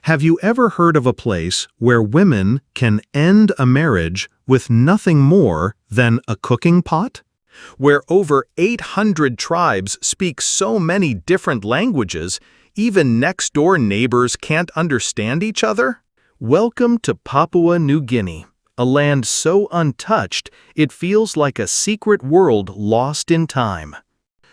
Have you ever heard of a place where women can end a marriage with nothing more than a cooking pot? Where over 800 tribes speak so many different languages, even next-door neighbors can't understand each other? Welcome to Papua New Guinea, a land so untouched it feels like a secret world lost in time.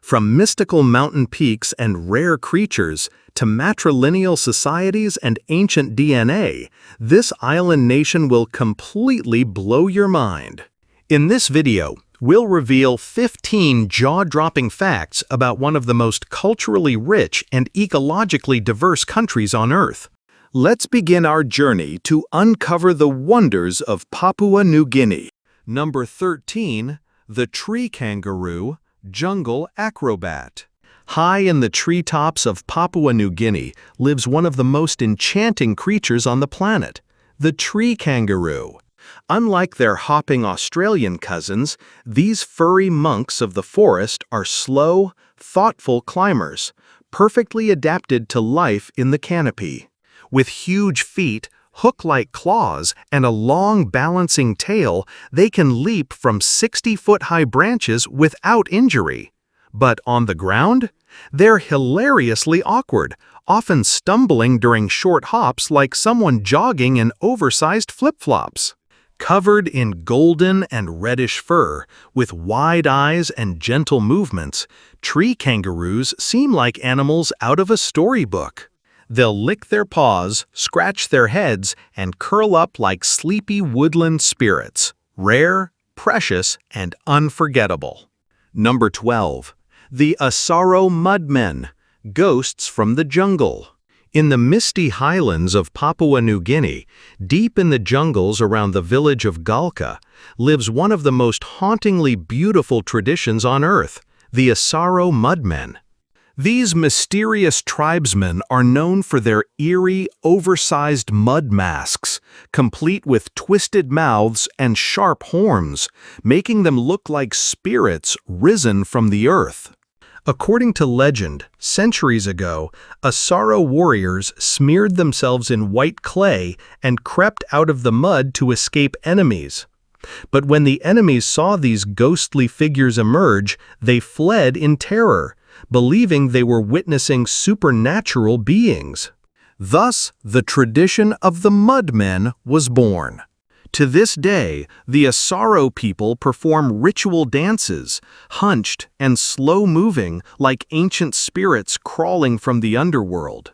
From mystical mountain peaks and rare creatures to matrilineal societies and ancient DNA, this island nation will completely blow your mind. In this video, we'll reveal 15 jaw-dropping facts about one of the most culturally rich and ecologically diverse countries on Earth. Let's begin our journey to uncover the wonders of Papua New Guinea. Number 13. The tree kangaroo, jungle acrobat. High in the treetops of Papua New Guinea lives one of the most enchanting creatures on the planet, the tree kangaroo. Unlike their hopping Australian cousins, these furry monks of the forest are slow, thoughtful climbers, perfectly adapted to life in the canopy. With huge feet, hook-like claws, and a long balancing tail, they can leap from 60-foot-high branches without injury. But on the ground, they're hilariously awkward, often stumbling during short hops like someone jogging in oversized flip-flops. Covered in golden and reddish fur, with wide eyes and gentle movements, tree kangaroos seem like animals out of a storybook. They'll lick their paws, scratch their heads, and curl up like sleepy woodland spirits, rare, precious, and unforgettable. Number 12. The Asaro Mudmen, ghosts from the jungle. In the misty highlands of Papua New Guinea, deep in the jungles around the village of Galka, lives one of the most hauntingly beautiful traditions on Earth, the Asaro Mudmen. These mysterious tribesmen are known for their eerie, oversized mud masks, complete with twisted mouths and sharp horns, making them look like spirits risen from the earth. According to legend, centuries ago, Asaro warriors smeared themselves in white clay and crept out of the mud to escape enemies. But when the enemies saw these ghostly figures emerge, they fled in terror, believing they were witnessing supernatural beings. Thus, the tradition of the Mudmen was born. To this day, the Asaro people perform ritual dances, hunched and slow-moving like ancient spirits crawling from the underworld.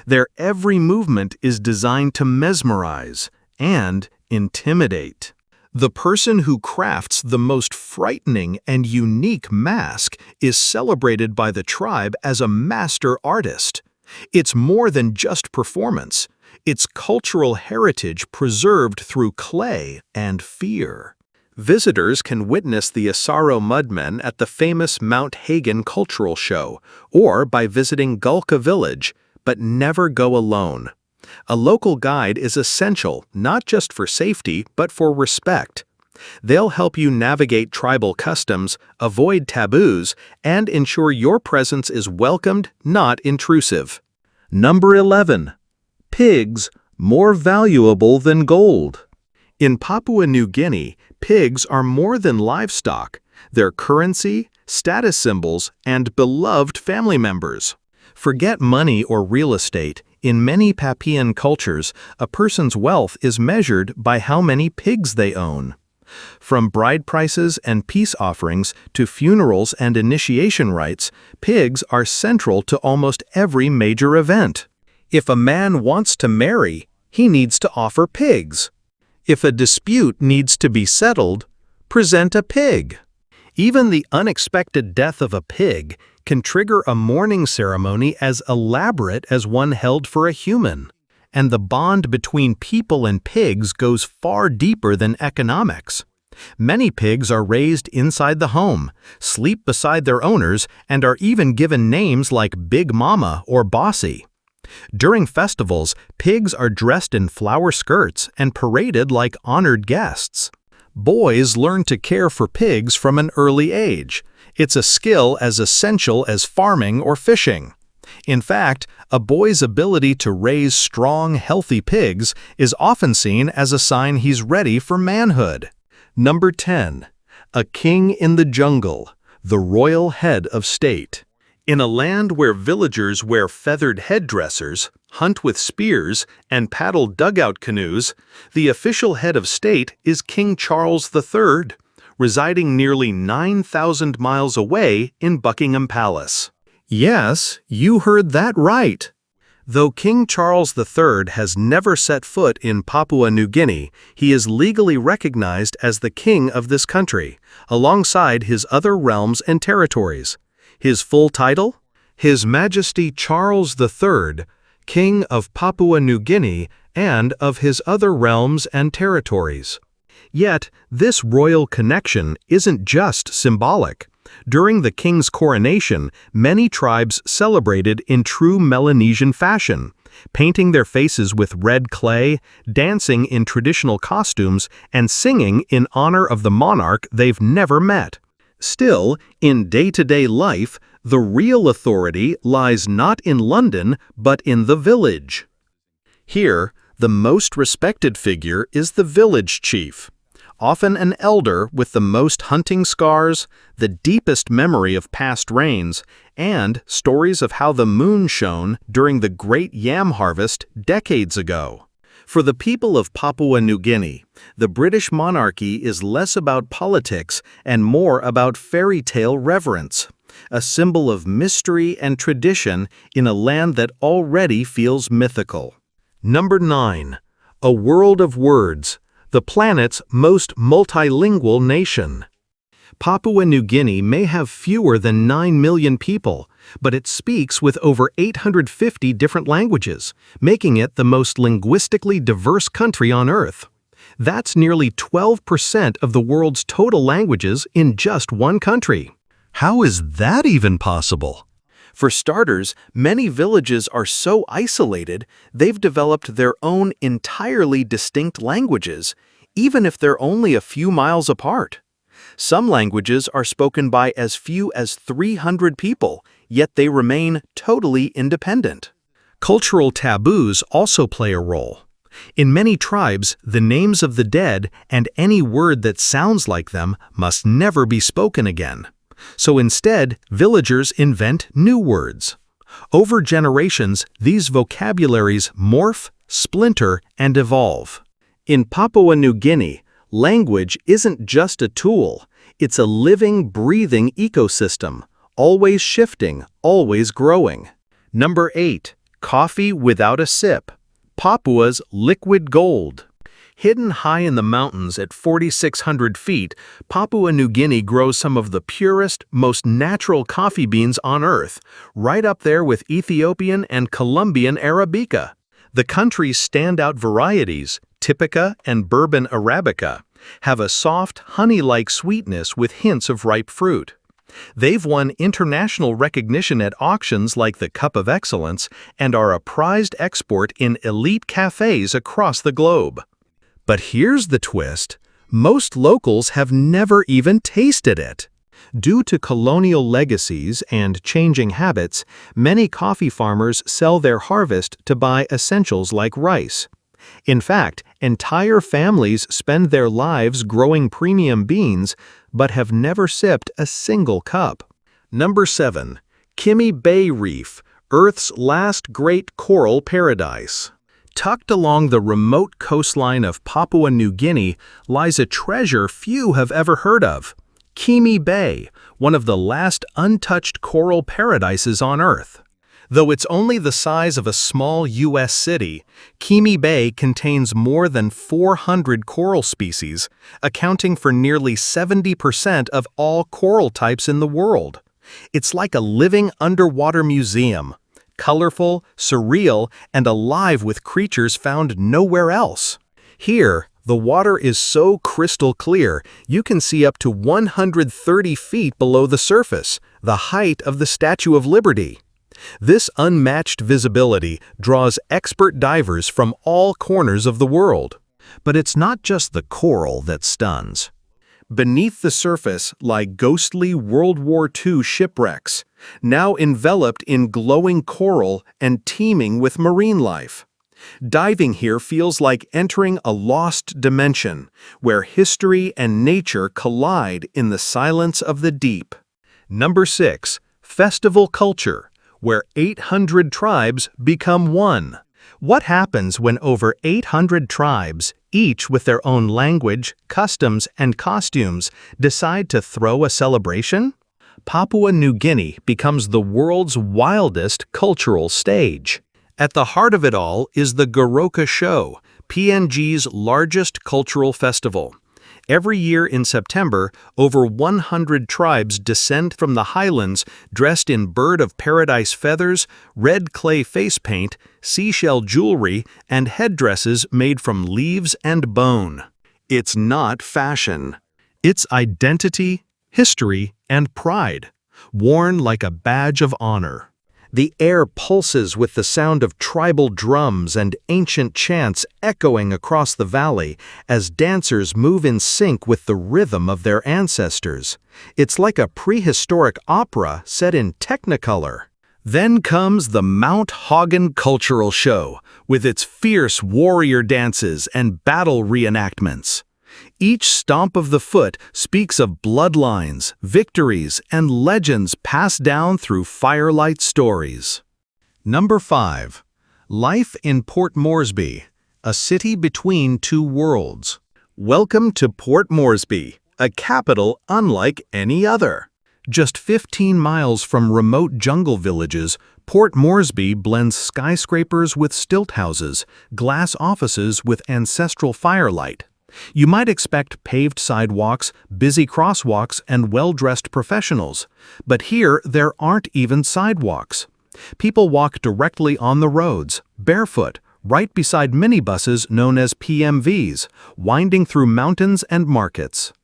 Their every movement is designed to mesmerize and intimidate. The person who crafts the most frightening and unique mask is celebrated by the tribe as a master artist. It's more than just performance. It's cultural heritage preserved through clay and fear. Visitors can witness the Asaro Mudmen at the famous Mount Hagen Cultural Show or by visiting Galka Village, but never go alone. A local guide is essential not just for safety but for respect. They'll help you navigate tribal customs, avoid taboos, and ensure your presence is welcomed, not intrusive. Number 11. Pigs, more valuable than gold. In Papua New Guinea, pigs are more than livestock. They're currency, status symbols, and beloved family members. Forget money or real estate. In many Papuan cultures, a person's wealth is measured by how many pigs they own. From bride prices and peace offerings to funerals and initiation rites, pigs are central to almost every major event. If a man wants to marry, he needs to offer pigs. If a dispute needs to be settled, present a pig. Even the unexpected death of a pig can trigger a mourning ceremony as elaborate as one held for a human. And the bond between people and pigs goes far deeper than economics. Many pigs are raised inside the home, sleep beside their owners, and are even given names like Big Mama or Bossy. During festivals, pigs are dressed in flower skirts and paraded like honored guests. Boys learn to care for pigs from an early age. It's a skill as essential as farming or fishing. In fact, a boy's ability to raise strong, healthy pigs is often seen as a sign he's ready for manhood. Number 10. A king in the jungle, the royal head of state. In a land where villagers wear feathered headdressers, hunt with spears, and paddle dugout canoes, the official head of state is King Charles III, residing nearly 9,000 miles away in Buckingham Palace. Yes, you heard that right. Though King Charles III has never set foot in Papua New Guinea, he is legally recognized as the king of this country, alongside his other realms and territories. His full title? His Majesty Charles III, King of Papua New Guinea and of his other realms and territories. Yet, this royal connection isn't just symbolic. During the king's coronation, many tribes celebrated in true Melanesian fashion, painting their faces with red clay, dancing in traditional costumes, and singing in honor of the monarch they've never met. Still, in day-to-day life, the real authority lies not in London, but in the village. Here, the most respected figure is the village chief, often an elder with the most hunting scars, the deepest memory of past rains, and stories of how the moon shone during the great yam harvest decades ago. For the people of Papua New Guinea, the British monarchy is less about politics and more about fairy tale reverence, a symbol of mystery and tradition in a land that already feels mythical. Number 9. A world of words, the planet's most multilingual nation. Papua New Guinea may have fewer than 9 million people, but it speaks with over 850 different languages, making it the most linguistically diverse country on Earth. That's nearly 12% of the world's total languages in just one country. How is that even possible? For starters, many villages are so isolated, they've developed their own entirely distinct languages, even if they're only a few miles apart. Some languages are spoken by as few as 300 people, yet they remain totally independent. Cultural taboos also play a role. In many tribes, the names of the dead and any word that sounds like them must never be spoken again. So instead, villagers invent new words. Over generations, these vocabularies morph, splinter, and evolve. In Papua New Guinea, language isn't just a tool, it's a living, breathing ecosystem, always shifting, always growing. Number 8. Coffee without a sip. Papua's liquid gold. Hidden high in the mountains at 4,600 feet, Papua New Guinea grows some of the purest, most natural coffee beans on Earth, right up there with Ethiopian and Colombian Arabica. The country's standout varieties, Typica and Bourbon Arabica, have a soft, honey-like sweetness with hints of ripe fruit. They've won international recognition at auctions like the Cup of Excellence and are a prized export in elite cafes across the globe. But here's the twist. Most locals have never even tasted it. Due to colonial legacies and changing habits, many coffee farmers sell their harvest to buy essentials like rice. In fact, entire families spend their lives growing premium beans, but have never sipped a single cup. Number 7. Kimi Bay Reef, Earth's last great coral paradise. Tucked along the remote coastline of Papua New Guinea lies a treasure few have ever heard of. Kimi Bay, one of the last untouched coral paradises on Earth. Though it's only the size of a small U.S. city, Kimi Bay contains more than 400 coral species, accounting for nearly 70% of all coral types in the world. It's like a living underwater museum, colorful, surreal, and alive with creatures found nowhere else. Here, the water is so crystal clear you can see up to 130 feet below the surface, the height of the Statue of Liberty. This unmatched visibility draws expert divers from all corners of the world. But it's not just the coral that stuns. Beneath the surface lie ghostly World War II shipwrecks, now enveloped in glowing coral and teeming with marine life. Diving here feels like entering a lost dimension, where history and nature collide in the silence of the deep. Number 6. Festival culture, where 800 tribes become one. What happens when over 800 tribes, each with their own language, customs, and costumes, decide to throw a celebration? Papua New Guinea becomes the world's wildest cultural stage. At the heart of it all is the Goroka Show, PNG's largest cultural festival. Every year in September, over 100 tribes descend from the highlands dressed in bird-of-paradise feathers, red clay face paint, seashell jewelry, and headdresses made from leaves and bone. It's not fashion. It's identity, history, and pride, worn like a badge of honor. The air pulses with the sound of tribal drums and ancient chants echoing across the valley as dancers move in sync with the rhythm of their ancestors. It's like a prehistoric opera set in Technicolor. Then comes the Mount Hagen Cultural Show, with its fierce warrior dances and battle reenactments. Each stomp of the foot speaks of bloodlines, victories, and legends passed down through firelight stories. Number 5. Life in Port Moresby, a city between two worlds. Welcome to Port Moresby, a capital unlike any other. Just 15 miles from remote jungle villages, Port Moresby blends skyscrapers with stilt houses, glass offices with ancestral firelight. You might expect paved sidewalks, busy crosswalks, and well-dressed professionals. But here, there aren't even sidewalks. People walk directly on the roads, barefoot, right beside minibuses known as PMVs, winding through mountains and markets.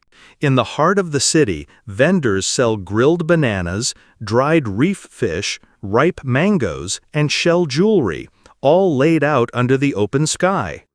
In the heart of the city, vendors sell grilled bananas, dried reef fish, ripe mangoes, and shell jewelry, all laid out under the open sky.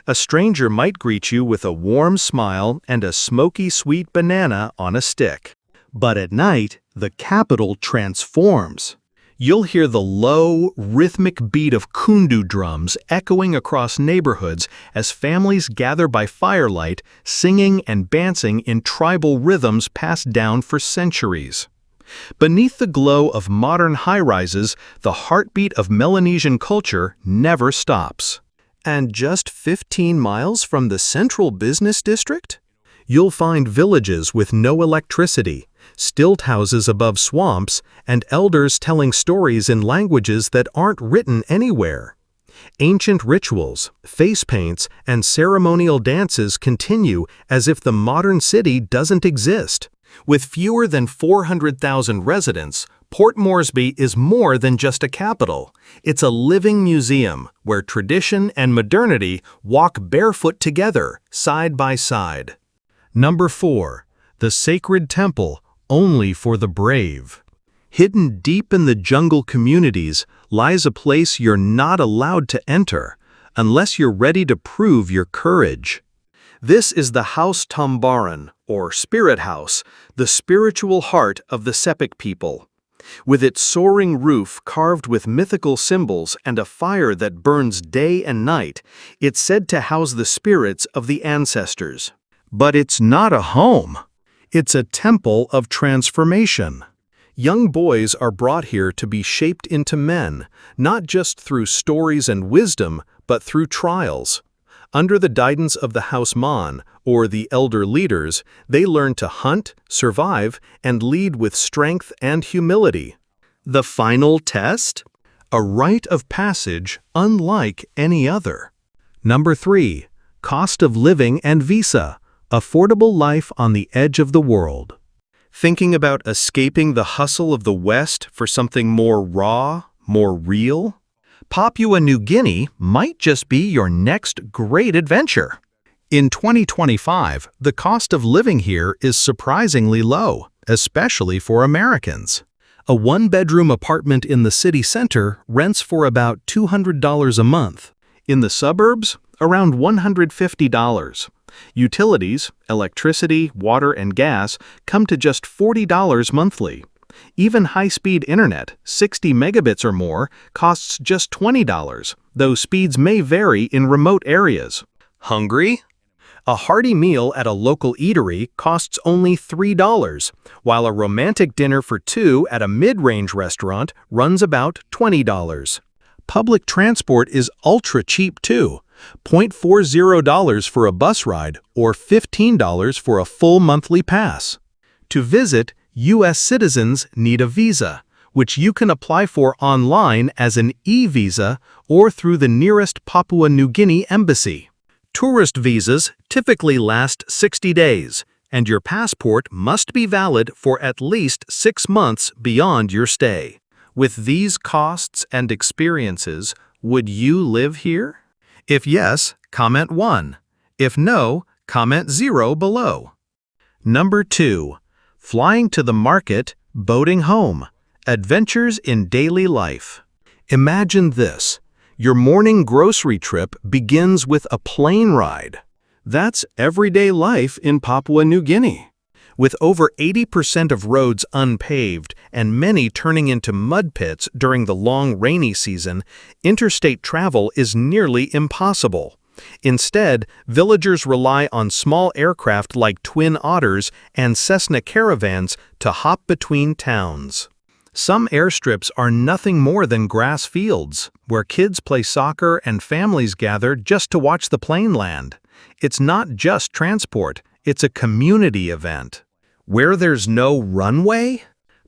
A stranger might greet you with a warm smile and a smoky sweet banana on a stick. But at night, the capital transforms. You'll hear the low, rhythmic beat of kundu drums echoing across neighborhoods as families gather by firelight, singing and dancing in tribal rhythms passed down for centuries. Beneath the glow of modern high-rises, the heartbeat of Melanesian culture never stops. And just 15 miles from the central business district? You'll find villages with no electricity, stilt houses above swamps, and elders telling stories in languages that aren't written anywhere. Ancient rituals, face paints, and ceremonial dances continue as if the modern city doesn't exist. With fewer than 400,000 residents, Port Moresby is more than just a capital. It's a living museum where tradition and modernity walk barefoot together, side by side. Number 4. The Sacred Temple, only for the brave. Hidden deep in the jungle communities lies a place you're not allowed to enter, unless you're ready to prove your courage. This is the House Tambaran, or Spirit House, the spiritual heart of the Sepik people. With its soaring roof carved with mythical symbols and a fire that burns day and night, it's said to house the spirits of the ancestors. But it's not a home. It's a temple of transformation. Young boys are brought here to be shaped into men, not just through stories and wisdom, but through trials. Under the guidance of the House Mon, or the elder leaders, they learn to hunt, survive, and lead with strength and humility. The final test? A rite of passage unlike any other. Number 3. Cost of living and visa. Affordable life on the edge of the world. Thinking about escaping the hustle of the West for something more raw, more real? Papua New Guinea might just be your next great adventure. In 2025, the cost of living here is surprisingly low, especially for Americans. A one-bedroom apartment in the city center rents for about $200 a month. In the suburbs, around $150. Utilities, electricity, water, and gas come to just $40 monthly. Even high-speed internet, 60 megabits or more, costs just $20, though speeds may vary in remote areas. Hungry? A hearty meal at a local eatery costs only $3, while a romantic dinner for two at a mid-range restaurant runs about $20. Public transport is ultra cheap too, $0.40 for a bus ride or $15 for a full monthly pass. To visit, U.S. citizens need a visa, which you can apply for online as an e-visa or through the nearest Papua New Guinea embassy. Tourist visas typically last 60 days, and your passport must be valid for at least 6 months beyond your stay. With these costs and experiences, would you live here? If yes, comment 1. If no, comment 0 below. Number 2. Flying to the market, boating home. Adventures in daily life. Imagine this. Your morning grocery trip begins with a plane ride. That's everyday life in Papua New Guinea. With over 80% of roads unpaved and many turning into mud pits during the long rainy season, interstate travel is nearly impossible. Instead, villagers rely on small aircraft like twin otters and Cessna caravans to hop between towns. Some airstrips are nothing more than grass fields, where kids play soccer and families gather just to watch the plane land. It's not just transport, it's a community event. Where there's no runway,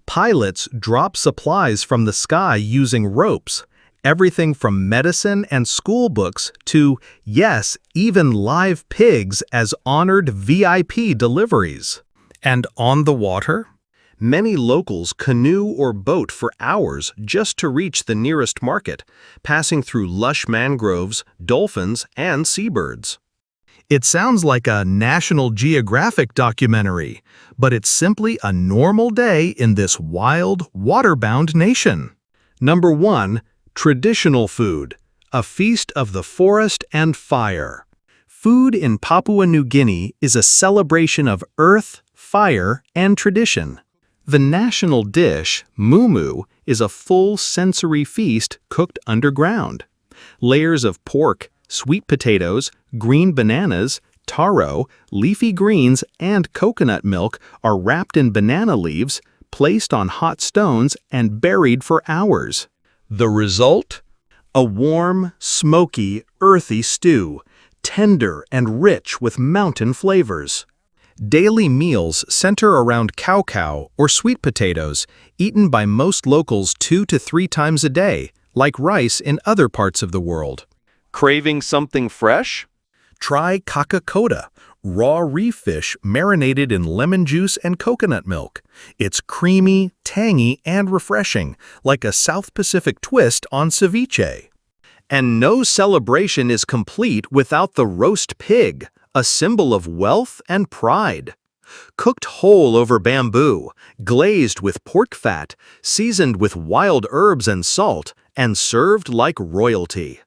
pilots drop supplies from the sky using ropes. Everything from medicine and school books to, yes, even live pigs as honored VIP deliveries. And on the water? Many locals canoe or boat for hours just to reach the nearest market, passing through lush mangroves, dolphins, and seabirds. It sounds like a National Geographic documentary, but it's simply a normal day in this wild, waterbound nation. Number 1. Traditional food, a feast of the forest and fire. Food in Papua New Guinea is a celebration of earth, fire, and tradition. The national dish, mumu, is a full sensory feast cooked underground. Layers of pork, sweet potatoes, green bananas, taro, leafy greens, and coconut milk are wrapped in banana leaves, placed on hot stones, and buried for hours. The result? A warm, smoky, earthy stew, tender and rich with mountain flavors. Daily meals center around cow or sweet potatoes, eaten by most locals 2 to 3 times a day, like rice in other parts of the world. Craving something fresh? Try kakakota, raw reef fish marinated in lemon juice and coconut milk. It's creamy, tangy, and refreshing, like a South Pacific twist on ceviche. And no celebration is complete without the roast pig, a symbol of wealth and pride. Cooked whole over bamboo, glazed with pork fat, seasoned with wild herbs and salt, and served like royalty.